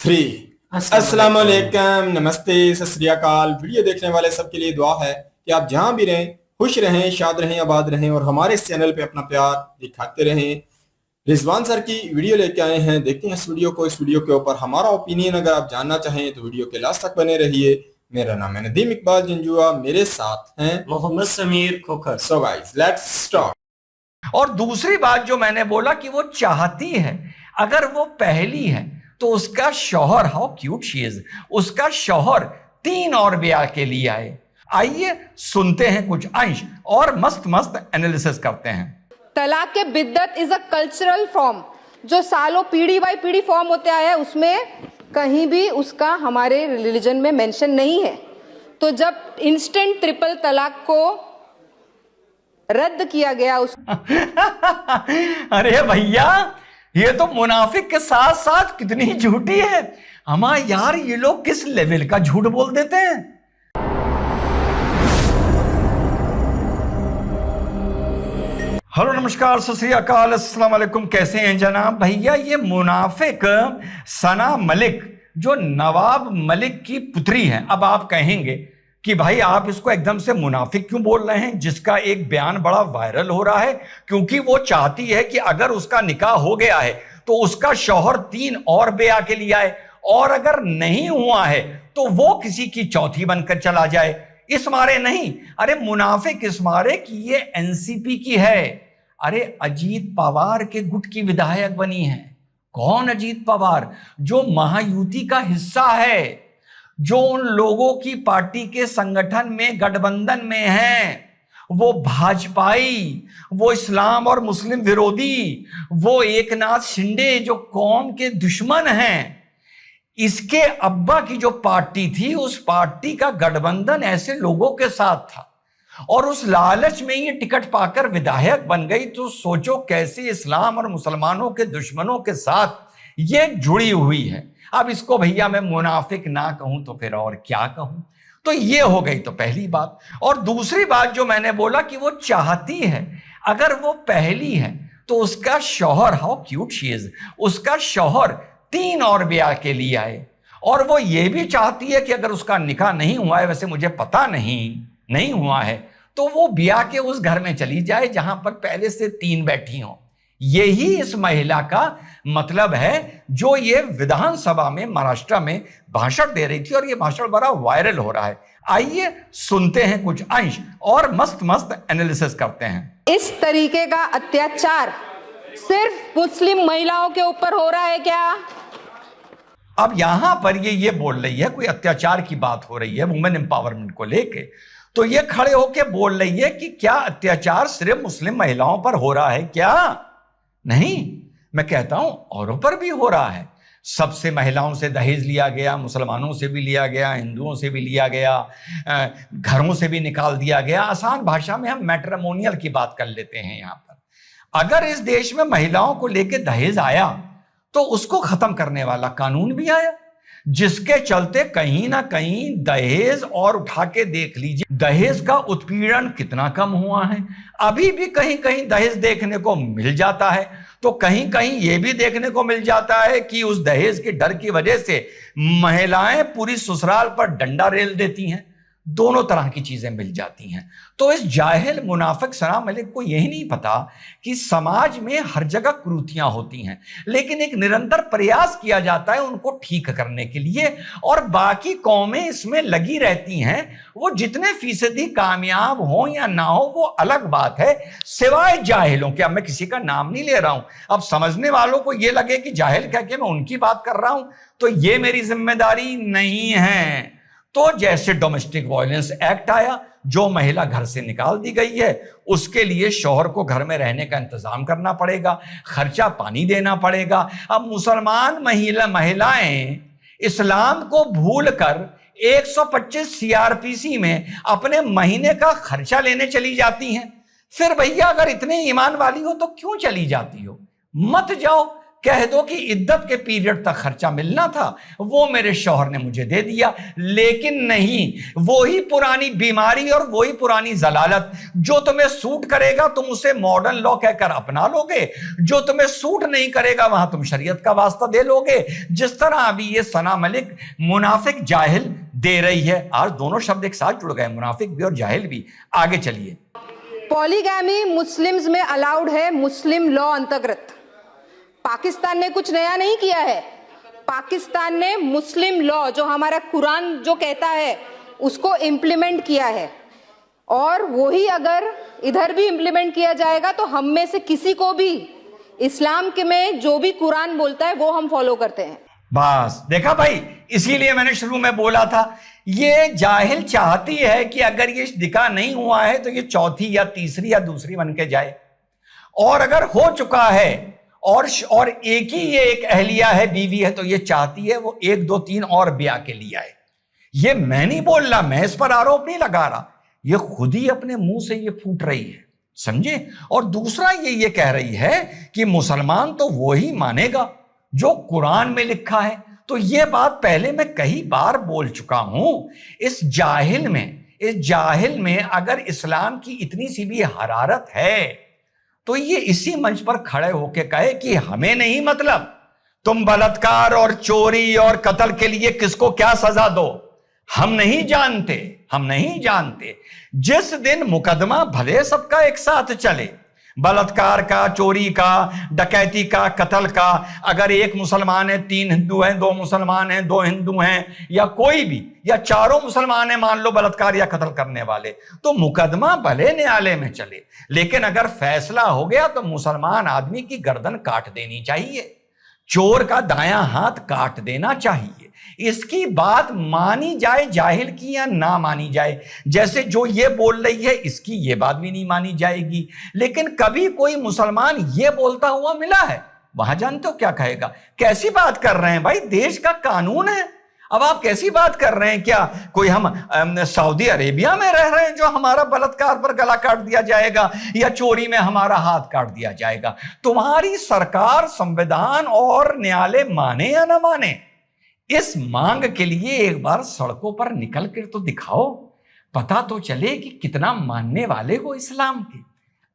Three. अस्सलाम वालेकुम, नमस्ते, सत श्री अकाल। वीडियो देखने वाले सबके लिए दुआ है कि आप जहां भी रहें खुश रहें, शाद रहें, आबाद रहें और हमारे इस चैनल पे अपना प्यार दिखाते रहें। रिजवान सर की वीडियो लेके आए हैं, देखते हैं इस वीडियो को। इस वीडियो के ऊपर हमारा ओपिनियन अगर आप जानना चाहें तो वीडियो के लास्ट तक बने रहिए। मेरा नाम है नदीम इकबाल जंजुआ, मेरे साथ हैं Mohammad Sameer Khokhar. So guys let's start. और दूसरी बात जो मैंने बोला कि वो चाहती है, अगर वो पहली है तो उसका शौहर, हाउ क्यूट शी इज, उसका शौहर 3 और ब्याह के लिए आए। आइए सुनते हैं कुछ अंश और मस्त मस्त एनालिसिस करते हैं। तलाक के बिद्दत इज अ कल्चरल फॉर्म जो सालों पीढ़ी बाई पीढ़ी फॉर्म होते आया है, उसमें कहीं भी उसका हमारे रिलीजन में मेंशन नहीं है। तो जब इंस्टेंट ट्रिपल तलाक को रद्द किया गया उस अरे भैया, ये तो मुनाफिक के साथ साथ कितनी झूठी है। हमारा यार, ये लोग किस लेवल का झूठ बोल देते हैं। हेलो, नमस्कार, सत श्री अकाल, अस्सलाम वालेकुम। कैसे हैं जनाब? भैया, ये मुनाफिक सना मलिक जो नवाब मलिक की पुत्री है। अब आप कहेंगे कि भाई आप इसको एकदम से मुनाफिक क्यों बोल रहे हैं, जिसका एक बयान बड़ा वायरल हो रहा है, क्योंकि वो चाहती है कि अगर उसका निकाह हो गया है तो उसका शौहर 3 और ब्याह के लिए आए, और अगर नहीं हुआ है तो वो किसी की चौथी बनकर चला जाए। इस मारे नहीं, अरे मुनाफिक इस मारे कि ये एनसीपी की है। अरे अजीत पवार के गुट की विधायक बनी है। कौन अजीत पवार? जो महायुति का हिस्सा है, जो उन लोगों की पार्टी के संगठन में गठबंधन में है, वो भाजपाई, वो इस्लाम और मुस्लिम विरोधी, वो एकनाथ शिंदे जो कौम के दुश्मन हैं। इसके अब्बा की जो पार्टी थी, उस पार्टी का गठबंधन ऐसे लोगों के साथ था, और उस लालच में ये टिकट पाकर विधायक बन गई। तो सोचो कैसे इस्लाम और मुसलमानों के दुश्मनों के साथ ये जुड़ी हुई है। अब इसको भैया मैं मुनाफिक ना कहूं तो फिर और क्या कहूं। तो ये हो गई तो पहली बात। और दूसरी बात जो मैंने बोला कि वो चाहती है, अगर वो पहली है तो उसका शौहर, हाउ क्यूट शी इज, उसका शौहर 3 और ब्याह के लिए आए। और वो ये भी चाहती है कि अगर उसका निकाह नहीं हुआ है, वैसे मुझे पता नहीं हुआ है, तो वो ब्याह के उस घर में चली जाए जहां पर पहले से 3 बैठी हों। यही इस महिला का मतलब है, जो ये विधानसभा में महाराष्ट्र में भाषण दे रही थी, और ये भाषण बड़ा वायरल हो रहा है। आइए सुनते हैं कुछ अंश और मस्त मस्त एनालिसिस करते हैं। इस तरीके का अत्याचार सिर्फ मुस्लिम महिलाओं के ऊपर हो रहा है क्या? अब यहां पर ये बोल रही है, कोई अत्याचार की बात हो रही है वुमेन एम्पावरमेंट को लेके, तो ये खड़े होके बोल रही है कि क्या अत्याचार सिर्फ मुस्लिम महिलाओं पर हो रहा है क्या? नहीं, मैं कहता हूं औरों पर भी हो रहा है। सबसे महिलाओं से दहेज लिया गया, मुसलमानों से भी लिया गया, हिंदुओं से भी लिया गया, घरों से भी निकाल दिया गया। आसान भाषा में हम मैट्रिमोनियल की बात कर लेते हैं। यहां पर अगर इस देश में महिलाओं को लेकर दहेज आया तो उसको खत्म करने वाला कानून भी आया, जिसके चलते कहीं ना कहीं दहेज, और उठा के देख लीजिए दहेज का उत्पीड़न कितना कम हुआ है। अभी भी कहीं कहीं दहेज देखने को मिल जाता है, तो कहीं कहीं यह भी देखने को मिल जाता है कि उस दहेज के डर की वजह से महिलाएं पूरी ससुराल पर डंडा रेल देती हैं। दोनों तरह की चीजें मिल जाती हैं। तो इस जाहिल मुनाफिक सना मलिक को यही नहीं पता कि समाज में हर जगह कुरीतियां होती हैं, लेकिन एक निरंतर प्रयास किया जाता है उनको ठीक करने के लिए, और बाकी कौमें इसमें लगी रहती हैं। वो जितने फीसदी कामयाब हो या ना हो वो अलग बात है, सिवाय जाहिलों के। अब मैं किसी का नाम नहीं ले रहा हूं, अब समझने वालों को यह लगे कि जाहिल कह के मैं उनकी बात कर रहा हूं, तो ये मेरी जिम्मेदारी नहीं है। तो जैसे डोमेस्टिक वायलेंस एक्ट आया, जो महिला घर से निकाल दी गई है उसके लिए शौहर को घर में रहने का इंतजाम करना पड़ेगा, खर्चा पानी देना पड़ेगा। अब मुसलमान महिलाएं इस्लाम को भूलकर 125 सीआरपीसी में अपने महीने का खर्चा लेने चली जाती हैं। फिर भैया अगर इतने ईमान वाली हो तो क्यों चली जाती हो? मत जाओ। कह दो कि इद्दत के पीरियड तक खर्चा मिलना था, वो मेरे शौहर ने मुझे दे दिया। लेकिन नहीं, वही पुरानी बीमारी और वही पुरानी जलालत, जो तुम्हें सूट करेगा तुम उसे मॉडर्न लॉ कहकर अपना लोगे, जो तुम्हें सूट नहीं करेगा वहां तुम शरीयत का वास्ता दे लोगे। जिस तरह अभी ये सना मलिक मुनाफिक जाहिल दे रही है। आज दोनों शब्द एक साथ जुड़ गए, मुनाफिक भी और जाहिल भी। आगे चलिए। पॉलीगैमी मुस्लिम्स में अलाउड है मुस्लिम लॉ अंतर्गत। पाकिस्तान ने कुछ नया नहीं किया है। पाकिस्तान ने मुस्लिम लॉ, जो हमारा कुरान जो कहता है, उसको इम्प्लीमेंट किया है। और वही अगर इधर भी इम्प्लीमेंट किया जाएगा तो हम में से किसी को भी इस्लाम के में जो भी कुरान बोलता है वो हम फॉलो करते हैं। बस देखा भाई, इसीलिए मैंने शुरू में बोला था, ये जाहिल चाहती है कि अगर ये निकाह नहीं हुआ है तो ये चौथी या तीसरी या दूसरी बन के जाए, और अगर हो चुका है और एक ही ये एक अहलिया है, बीवी है, तो ये चाहती है वो 1 2 3 और ब्याह के लिए आए। ये मैं नहीं बोल रहा, मैं इस पर आरोप नहीं लगा रहा, ये खुद ही अपने मुंह से ये फूट रही है, समझे। और दूसरा ये कह रही है कि मुसलमान तो वो ही मानेगा जो कुरान में लिखा है। तो ये बात पहले मैं कई बार बोल चुका हूं। इस जाहिल में अगर इस्लाम की इतनी सी भी हरारत है तो ये इसी मंच पर खड़े होके कहे कि हमें नहीं मतलब तुम बलात्कार और चोरी और कत्ल के लिए किसको क्या सजा दो, हम नहीं जानते। जिस दिन मुकदमा भले सबका एक साथ चले, बलात्कार का, चोरी का, डकैती का, कत्ल का, अगर एक मुसलमान है 3 हिंदू हैं, 2 मुसलमान हैं 2 हिंदू हैं, या कोई भी, या चारों मुसलमान हैं मान लो बलात्कार या कत्ल करने वाले, तो मुकदमा भले न्यायालय में चले, लेकिन अगर फैसला हो गया तो मुसलमान आदमी की गर्दन काट देनी चाहिए, चोर का दायां हाथ काट देना चाहिए। इसकी बात मानी जाए जाहिल की या ना मानी जाए, जैसे जो ये बोल रही है इसकी ये बात भी नहीं मानी जाएगी। लेकिन कभी कोई मुसलमान ये बोलता हुआ मिला है, वहां जानते हो क्या कहेगा, कैसी बात कर रहे हैं भाई, देश का कानून है, अब आप कैसी बात कर रहे हैं, क्या कोई हम सऊदी अरेबिया में रह रहे हैं जो हमारा बलात्कार पर गला काट दिया जाएगा या चोरी में हमारा हाथ काट दिया जाएगा। तुम्हारी सरकार संविधान और न्यायालय माने या ना माने, इस मांग के लिए एक बार सड़कों पर निकल कर तो दिखाओ, पता तो चले कि कितना मानने वाले हो इस्लाम के।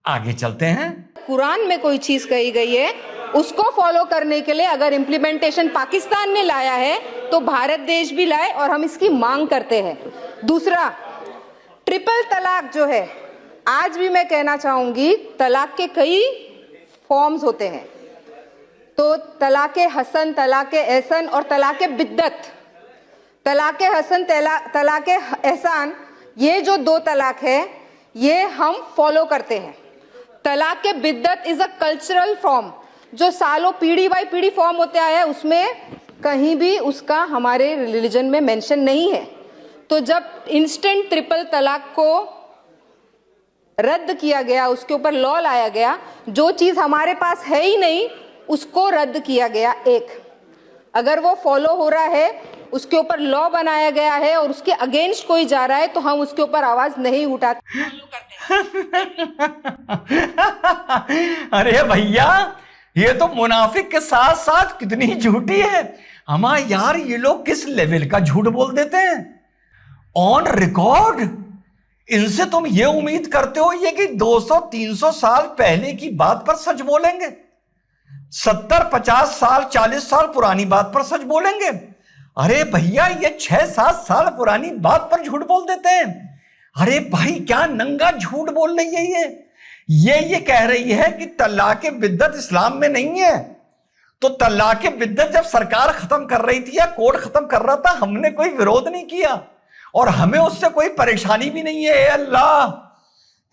आगे चलते हैं। कुरान में कोई चीज कही गई है उसको फॉलो करने के लिए अगर इम्प्लीमेंटेशन पाकिस्तान ने लाया है तो भारत देश भी लाए, और हम इसकी मांग करते हैं। दूसरा, ट्रिपल तलाक जो है, आज भी मैं कहना चाहूंगी, तलाक के कई फॉर्म्स होते हैं। तो तलाक़े हसन, तलाक़े एहसन और तलाक़े बिद्दत। तलाक़े हसन, तलाक़े एहसान, ये जो 2 तलाक है ये हम फॉलो करते हैं। तलाक़े बिद्दत इज़ अ कल्चरल फॉर्म जो सालों पीढ़ी बाई पीढ़ी फॉर्म होते आया है, उसमें कहीं भी उसका हमारे रिलीजन में मेंशन नहीं है। तो जब इंस्टेंट ट्रिपल तलाक को रद्द किया गया, उसके ऊपर लॉ लाया गया, जो चीज़ हमारे पास है ही नहीं उसको रद्द किया गया। एक, अगर वो फॉलो हो रहा है, उसके ऊपर लॉ बनाया गया है और उसके अगेंस्ट कोई जा रहा है तो हम उसके ऊपर आवाज नहीं उठाते। अरे भैया, ये तो मुनाफिक के साथ साथ कितनी झूठी है। हमारा यार, ये लोग किस लेवल का झूठ बोल देते हैं ऑन रिकॉर्ड। इनसे तुम ये उम्मीद करते हो ये कि 200-300 साल पहले की बात पर सच बोलेंगे, 70-50 साल 40 साल पुरानी बात पर सच बोलेंगे। अरे भैया, ये 6-7 साल पुरानी बात पर झूठ बोल देते हैं। अरे भाई, क्या नंगा झूठ बोल रही है ये कह रही है कि तलाक़े बिद्दत इस्लाम में नहीं है। तो तलाक़े बिद्दत जब सरकार खत्म कर रही थी या कोर्ट खत्म कर रहा था, हमने कोई विरोध नहीं किया और हमें उससे कोई परेशानी भी नहीं है। हे अल्लाह,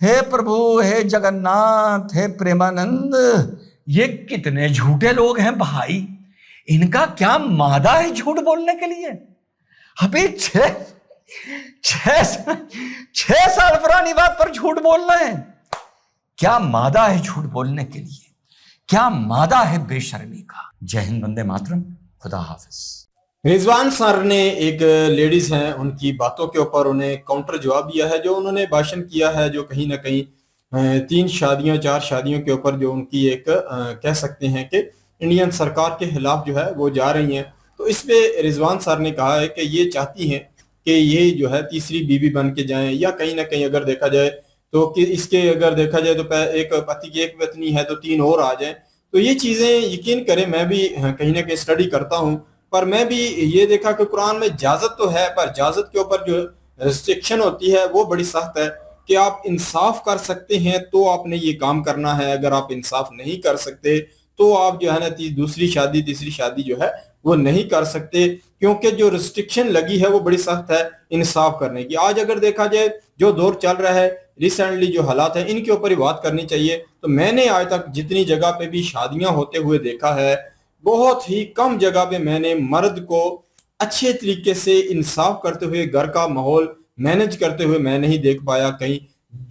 हे प्रभु, हे जगन्नाथ, हे प्रेमानंद, ये कितने झूठे लोग हैं भाई, इनका क्या मादा है झूठ बोलने के लिए। अभी 6 साल पुरानी बात पर झूठ बोल रहे हैं। क्या मादा है झूठ बोलने के लिए, क्या मादा है बेशर्मी का। जय हिंद, वंदे मातरम, खुदा हाफिज। रिजवान सर ने एक लेडीज हैं, उनकी बातों के ऊपर उन्हें काउंटर जवाब दिया है। जो उन्होंने भाषण किया है, जो कहीं ना कहीं 3 शादियों 4 शादियों के ऊपर जो उनकी एक कह सकते हैं कि इंडियन सरकार के खिलाफ जो है वो जा रही हैं। तो इस पे रिजवान सर ने कहा है कि ये चाहती हैं कि ये जो है तीसरी बीवी बन के जाएं, या कहीं ना कहीं अगर देखा जाए तो कि इसके अगर देखा जाए तो एक पति की एक पत्नी है तो तीन और आ जाएं। तो ये चीजें यकीन करें मैं भी कहीं ना कहीं स्टडी करता हूँ, पर मैं भी ये देखा कि कुरान में इजाजत तो है, पर इजाजत के ऊपर जो रिस्ट्रिक्शन होती है वो बड़ी सख्त है कि आप इंसाफ कर सकते हैं तो आपने ये काम करना है, अगर आप इंसाफ नहीं कर सकते तो आप जो है ना दूसरी शादी तीसरी शादी जो है वो नहीं कर सकते, क्योंकि जो रिस्ट्रिक्शन लगी है वो बड़ी सख्त है इंसाफ करने की। आज अगर देखा जाए जो दौर चल रहा है, रिसेंटली जो हालात है इनके ऊपर ही बात करनी चाहिए। तो मैंने आज तक जितनी जगह पे भी शादियां होते हुए देखा है, बहुत ही कम जगह पे मैंने मर्द को अच्छे तरीके से इंसाफ करते हुए घर का माहौल मैनेज करते हुए मैं नहीं देख पाया। कहीं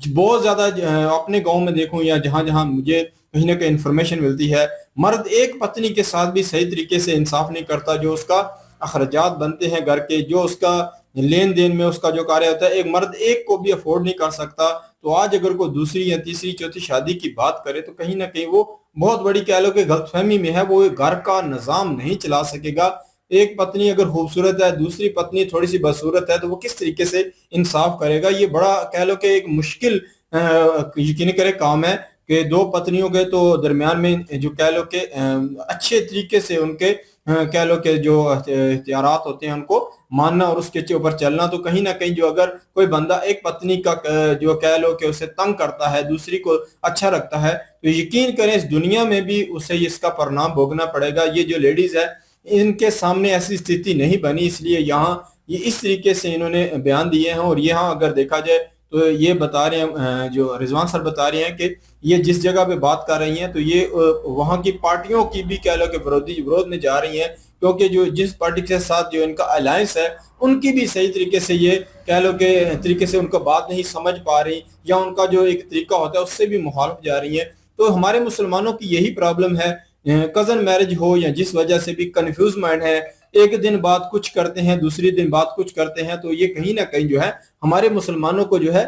बहुत ज्यादा अपने गांव में देखूं या जहां जहां मुझे कहीं ना कहीं इंफॉर्मेशन मिलती है, मर्द एक पत्नी के साथ भी सही तरीके से इंसाफ नहीं करता। जो उसका अखराजात बनते हैं घर के, जो उसका लेन देन में उसका जो कार्य होता है, एक मर्द एक को भी अफोर्ड नहीं कर सकता। तो आज अगर कोई दूसरी या तीसरी चौथी शादी की बात करे तो कहीं ना कहीं वो बहुत बड़ी कह लो कि गलतफहमी में है, वो घर का निजाम नहीं चला सकेगा। एक पत्नी अगर खूबसूरत है, दूसरी पत्नी थोड़ी सी बदसूरत है, तो वो किस तरीके से इंसाफ करेगा? ये बड़ा कह लो कि एक मुश्किल यकीन करे काम है कि दो पत्नियों के तो दरमियान में जो कह लो कि अच्छे तरीके से उनके कह लो कि जो इख्तियारात होते हैं उनको मानना और उसके ऊपर चलना। तो कहीं ना कहीं जो अगर कोई बंदा एक पत्नी का जो कह लो कि उसे तंग करता है, दूसरी को अच्छा रखता है, तो यकीन करें इस दुनिया में भी उसे इसका परिणाम भोगना पड़ेगा। ये जो लेडीज है इनके सामने ऐसी स्थिति नहीं बनी, इसलिए यहाँ ये इस तरीके से इन्होंने बयान दिए हैं। और यहाँ अगर देखा जाए तो ये बता रहे हैं जो रिजवान सर बता रहे हैं कि ये जिस जगह पे बात कर रही हैं तो ये वहाँ की पार्टियों की भी कह लो कि विरोध में जा रही हैं, क्योंकि जो जिस पार्टी के साथ जो इनका अलायंस है उनकी भी सही तरीके से ये कह लो कि तरीके से उनको बात नहीं समझ पा रही, या उनका जो एक तरीका होता है उससे भी मुखालिफ जा रही है। तो हमारे मुसलमानों की यही प्रॉब्लम है, कजन मैरिज हो या जिस वजह से भी कंफ्यूज माइंड है, एक दिन बात कुछ करते हैं दूसरी दिन बात कुछ करते हैं। तो ये कहीं ना कहीं जो है हमारे मुसलमानों को जो है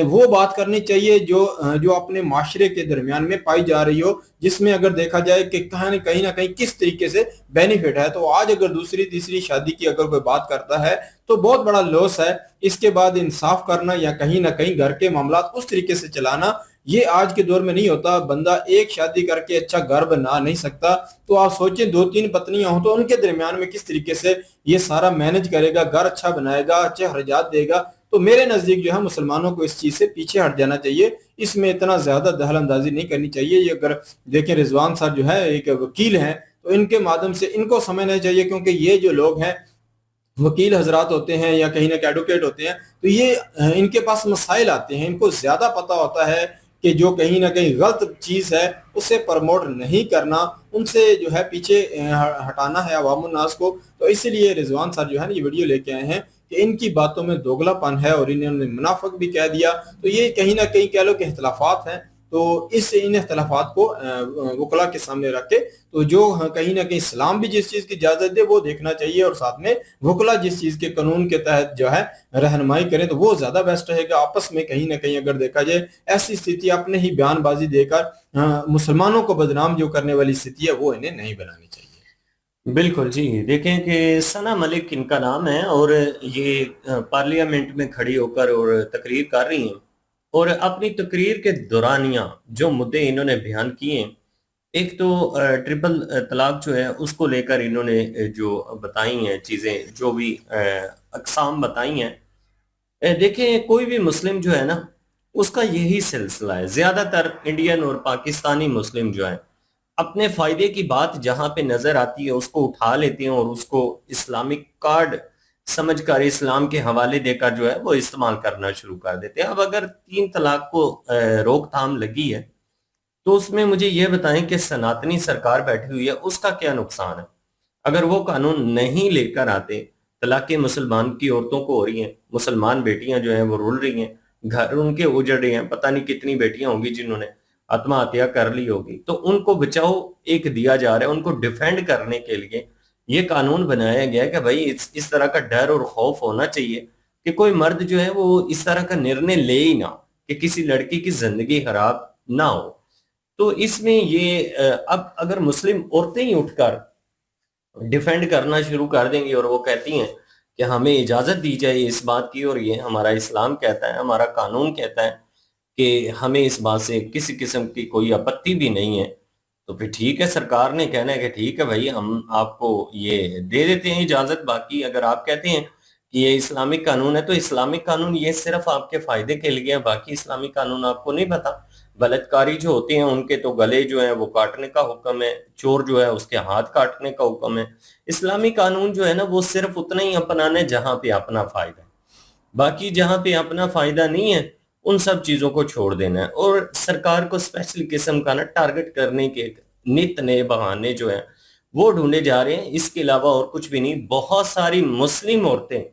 वो बात करनी चाहिए जो अपने माशरे के दरमियान में पाई जा रही हो, जिसमें अगर देखा जाए कि कहीं ना कहीं किस तरीके से बेनिफिट है। तो आज अगर दूसरी तीसरी शादी की अगर कोई बात करता है तो बहुत बड़ा लॉस है। इसके बाद इंसाफ करना या कहीं ना कहीं घर के मामला उस तरीके से चलाना, ये आज के दौर में नहीं होता। बंदा एक शादी करके अच्छा घर बना नहीं सकता। तो आप सोचें दो तीन पत्नियां हो तो उनके दरमियान में किस तरीके से ये सारा मैनेज करेगा, घर अच्छा बनाएगा, अच्छे खर्चात देगा। तो मेरे नजदीक जो है मुसलमानों को इस चीज से पीछे हट जाना चाहिए, इसमें इतना ज्यादा दखल अंदाजी नहीं करनी चाहिए। ये अगर देखें रिजवान सर जो है एक वकील हैं, तो इनके माध्यम से इनको समझना चाहिए, क्योंकि ये जो लोग हैं वकील हजरात होते हैं या कहीं ना कहीं एडवोकेट होते हैं, तो ये इनके पास मसाइल आते हैं, इनको ज्यादा पता होता है कि जो कहीं ना कहीं गलत चीज है उसे प्रमोट नहीं करना, उनसे जो है पीछे हटाना है अवामुन नास को। तो इसीलिए रिजवान सर जो है ना ये वीडियो लेके आए हैं कि इनकी बातों में दोगलापन है और इन्होंने मुनाफिक भी कह दिया। तो ये कहीं ना कहीं कह लो कि इख्तलाफात हैं, तो इन इख्तलाफात को वकला के सामने रख के तो जो कहीं ना कहीं इस्लाम भी जिस चीज की इजाजत दे वो देखना चाहिए, और साथ में वकला जिस चीज के कानून के तहत जो है रहनुमाई करें तो वो ज्यादा बेस्ट रहेगा। आपस में कहीं ना कहीं अगर देखा जाए ऐसी स्थिति अपने ही बयानबाजी देकर मुसलमानों को बदनाम जो करने वाली स्थिति है वो इन्हें नहीं बनानी चाहिए। बिल्कुल जी। देखें कि सना मलिक इनका नाम है और ये पार्लियामेंट में खड़ी होकर और तकरीर कर रही हैं, और अपनी तकरीर के दौरानिया जो मुद्दे इन्होंने बयान किए, एक तो ट्रिपल तलाक जो है उसको लेकर इन्होंने जो बताई हैं चीजें, जो भी अकसाम बताई हैं। देखें कोई भी मुस्लिम जो है ना उसका यही सिलसिला है। ज्यादातर इंडियन और पाकिस्तानी मुस्लिम जो है अपने फायदे की बात जहां पे नजर आती है उसको उठा लेते हैं और उसको इस्लामिक कार्ड समझकर इस्लाम के हवाले देकर जो है वो इस्तेमाल करना शुरू कर देते हैं। अब अगर 3 तलाक को रोकथाम लगी है तो उसमें मुझे ये बताएं कि सनातनी सरकार बैठी हुई है, उसका क्या नुकसान है? अगर वो कानून नहीं लेकर आते, तलाक़े मुसलमान की औरतों को हो रही हैं, मुसलमान बेटियां जो हैं वो रुल रही हैं, घर उनके उजड़ रहे हैं, पता नहीं कितनी बेटियां होंगी जिन्होंने आत्महत्या कर ली होगी, तो उनको बचाओ एक दिया जा रहा है। उनको डिफेंड करने के लिए ये कानून बनाया गया है कि भाई इस तरह का डर और खौफ होना चाहिए कि कोई मर्द जो है वो इस तरह का निर्णय ले ही ना कि किसी लड़की की जिंदगी खराब ना हो। तो इसमें ये अब अगर मुस्लिम औरतें ही उठकर डिफेंड करना शुरू कर देंगी और वो कहती हैं कि हमें इजाजत दी जाए इस बात की, और ये हमारा इस्लाम कहता है, हमारा कानून कहता है कि हमें इस बात से किसी किस्म की कोई आपत्ति भी नहीं है, तो फिर ठीक है, सरकार ने कहना है कि ठीक है भाई, हम आपको ये दे देते हैं इजाजत। बाकी अगर आप कहते हैं कि ये इस्लामिक कानून है, तो इस्लामिक कानून ये सिर्फ आपके फायदे के लिए है, बाकी इस्लामिक कानून आपको नहीं पता। बलात्कारी जो होते हैं उनके तो गले जो है वो काटने का हुक्म है, चोर जो है उसके हाथ काटने का हुक्म है। इस्लामी कानून जो है ना वो सिर्फ उतना ही अपनाना है जहां पे अपना फायदा है, बाकी जहां पे अपना फायदा नहीं है उन सब चीजों को छोड़ देना है। और सरकार को स्पेशल किस्म का ना टारगेट करने के नित नए बहाने जो है वो ढूंढे जा रहे हैं, इसके अलावा और कुछ भी नहीं। बहुत सारी मुस्लिम औरतें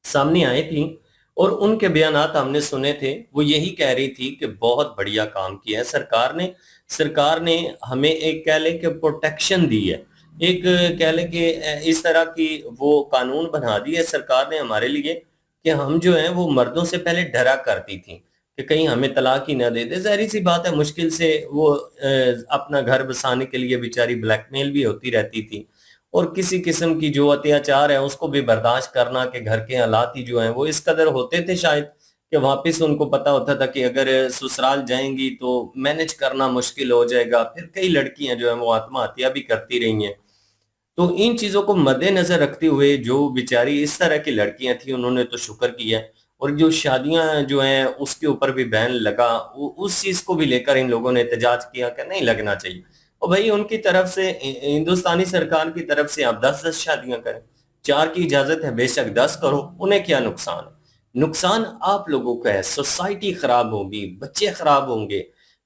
सामने आई थी और उनके बयानात हमने सुने थे, वो यही कह रही थी कि बहुत बढ़िया काम किया है सरकार ने। सरकार ने हमें एक कह ले कि प्रोटेक्शन दी है, एक कह ले कि इस तरह की वो कानून बना दी है सरकार ने हमारे लिए कि हम जो है वो मर्दों से पहले डरा करती थी कि कहीं हमें तलाक ही ना दे दे। जाहिर सी बात है, मुश्किल से वो अपना घर बसाने के लिए बेचारी ब्लैकमेल भी होती रहती थी, और किसी किस्म की जो अत्याचार है उसको भी बर्दाश्त करना कि घर के हालात ही जो हैं वो इस कदर होते थे शायद कि वापस उनको पता होता था कि अगर ससुराल जाएंगी तो मैनेज करना मुश्किल हो जाएगा। फिर कई लड़कियां जो हैं वो आत्महत्या भी करती रही हैं। तो इन चीजों को मद्देनजर रखते हुए जो बेचारी इस तरह की लड़कियां थी उन्होंने तो शुक्र किया, और जो शादियां जो हैं उसके ऊपर भी बैन लगा, उस चीज को भी लेकर इन लोगों ने एहतजाज किया कि नहीं लगना चाहिए। और भाई उनकी तरफ से, हिंदुस्तानी सरकार की तरफ से आप 10-10 शादियां करें, 4 की इजाजत है, बेशक 10 करो, उन्हें क्या नुकसान है? नुकसान आप लोगों का है, सोसाइटी खराब होगी, बच्चे खराब होंगे।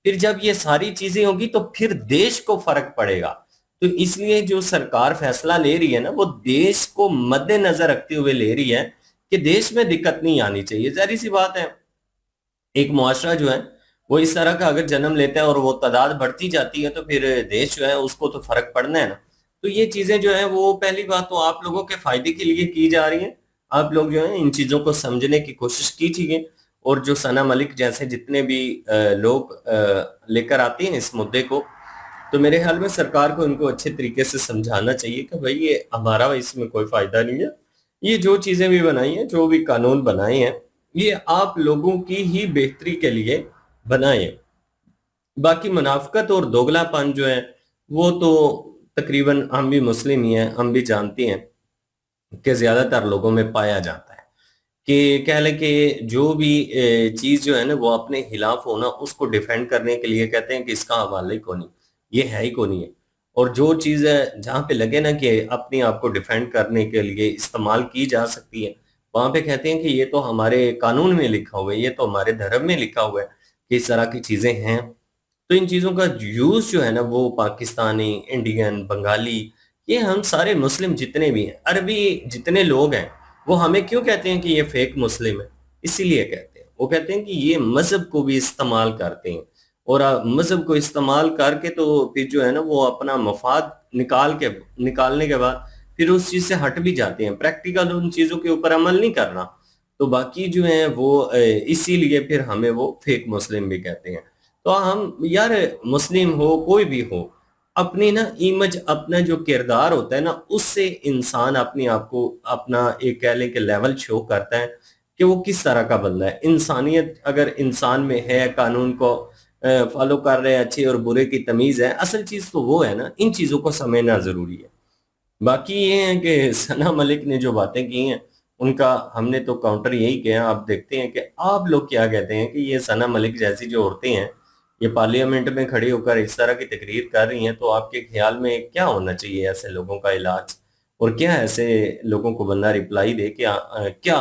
फिर जब ये सारी चीजें होगी तो फिर देश को फर्क पड़ेगा। तो इसलिए जो सरकार फैसला ले रही है ना वो देश को मद्देनजर रखते हुए ले रही है कि देश में दिक्कत नहीं आनी चाहिए। जाहिर सी बात है, एक मुआशरा जो है वो इस तरह का अगर जन्म लेता है और वो तादाद बढ़ती जाती है तो फिर देश जो है उसको तो फर्क पड़ना है ना। तो ये चीजें जो है वो पहली बात तो आप लोगों के फायदे के लिए की जा रही हैं। आप लोग जो है इन चीजों को समझने की कोशिश कीजिए, और जो सना मलिक जैसे जितने भी लोग लेकर आते हैं इस मुद्दे को, तो मेरे ख्याल में सरकार को इनको अच्छे तरीके से समझाना चाहिए कि भाई ये हमारा इसमें कोई फायदा नहीं है। ये जो चीजें भी बनाई हैं, जो भी कानून बनाए हैं, ये आप लोगों की ही बेहतरी के लिए बनाए हैं। बाकी मुनाफिकत और दोगलापन जो है वो तो तकरीबन हम भी मुस्लिम ही हैं, हम भी जानते हैं कि ज्यादातर लोगों में पाया जाता है कि कह लें कि जो भी चीज जो है ना वो अपने खिलाफ होना उसको डिफेंड करने के लिए कहते हैं कि इसका हवाला ही को नहीं, ये है ही को नहीं है। और जो चीज है जहां पे लगे ना कि अपने आप को डिफेंड करने के लिए इस्तेमाल की जा सकती है, वहां पे कहते हैं कि ये तो हमारे कानून में लिखा हुआ है, ये तो हमारे धर्म में लिखा हुआ है कि इस तरह की चीजें हैं। तो इन चीजों का यूज जो है ना वो पाकिस्तानी, इंडियन, बंगाली, ये हम सारे मुस्लिम जितने भी हैं, अरबी जितने लोग हैं, वो हमें क्यों कहते हैं कि ये फेक मुस्लिम है? इसीलिए कहते हैं, वो कहते हैं कि ये मजहब को भी इस्तेमाल करते हैं, और मजहब को इस्तेमाल करके तो फिर जो है ना वो अपना मफाद निकालने के बाद फिर उस चीज से हट भी जाते हैं, प्रैक्टिकल उन चीजों के ऊपर अमल नहीं करना। तो बाकी जो है वो इसीलिए फिर हमें वो फेक मुस्लिम भी कहते हैं। तो हम यार मुस्लिम हो कोई भी हो, अपनी ना इमेज, अपना जो किरदार होता है ना उससे इंसान अपने आप को अपना एक कह लें कि लेवल शो करता है कि वो किस तरह का बंदा है। इंसानियत अगर इंसान में है, कानून को फॉलो कर रहे हैं, अच्छे और बुरे की तमीज है, असल चीज तो वो है ना। इन चीजों को समझना जरूरी है। बाकी ये है कि सना मलिक ने जो बातें की हैं उनका हमने तो काउंटर यही किया। आप देखते हैं कि आप लोग क्या कहते हैं कि ये सना मलिक जैसी जो औरतें हैं ये पार्लियामेंट में खड़ी होकर इस तरह की तकरीर कर रही हैं, तो आपके ख्याल में क्या होना चाहिए ऐसे लोगों का इलाज, और क्या ऐसे लोगों को बंदा रिप्लाई दे कि क्या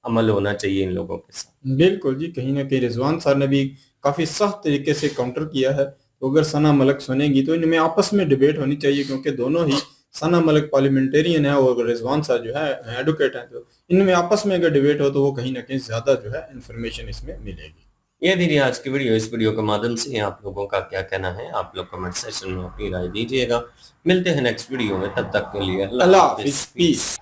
अमल होना चाहिए इन लोगों के साथ? बिल्कुल जी, कहीं ना कहीं रिजवान सर ने भी काफी सख्त तरीके से काउंटर किया है। तो अगर सना मलिक सुनेंगी तो इनमें आपस में डिबेट होनी चाहिए, क्योंकि दोनों ही, सना मलिक पार्लियामेंटेरियन है और रिजवान सर जो है एडवोकेट हैं, तो इनमें आपस में अगर डिबेट हो तो वो कहीं ना कहीं ज्यादा जो है इंफॉर्मेशन इसमें मिलेगी। ये थी आज की वीडियो। इस वीडियो के माध्यम से आप लोगों का क्या कहना है, आप लोग कमेंट सेक्शन में अपनी राय दीजिएगा। मिलते हैं नेक्स्ट वीडियो में, तब तक के लिए अल्लाह हाफिज, पीस।